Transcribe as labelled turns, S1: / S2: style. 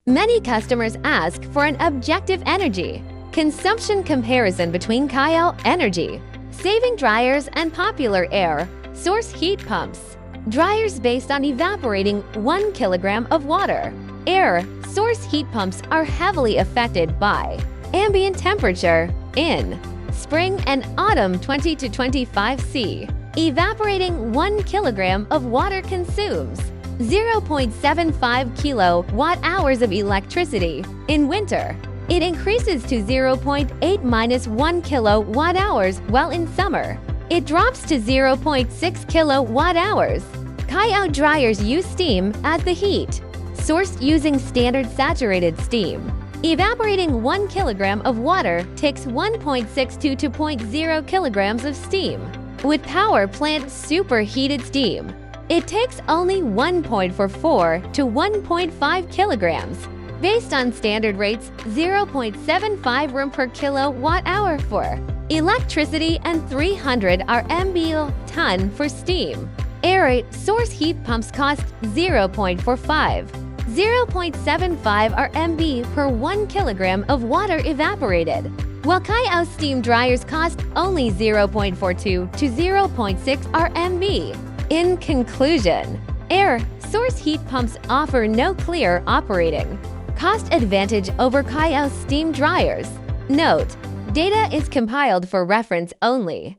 S1: Many customers ask for an objective energy consumption comparison between Kaiao energy saving dryers and popular air source heat pumps. Dryers based on evaporating 1 kilogram of water. Air source heat pumps are heavily affected by ambient temperature in spring and autumn 20 to 25 C. Evaporating 1 kilogram of water consumes 0.75 kilowatt-hours of electricity. In winter, it increases to 0.8 minus 1 kilowatt-hours, while in summer, it drops to 0.6 kilowatt-hours. Kaiao dryers use steam as the heat source using standard saturated steam. Evaporating 1 kilogram of water takes 1.62 to 2.0 kilograms of steam. With power plant superheated steam, it takes only 1.44 to 1.5 kilograms. Based on standard rates, 0.75 room per kilowatt-hour for electricity and 300 RMB/ton for steam. Air source heat pumps cost 0.45, 0.75 RMB per 1 kilogram of water evaporated, while Kaiao steam dryers cost only 0.42 to 0.6 RMB. In conclusion, air source heat pumps offer no clear operating cost advantage over Kaiao steam dryers. Note: data is compiled for reference only.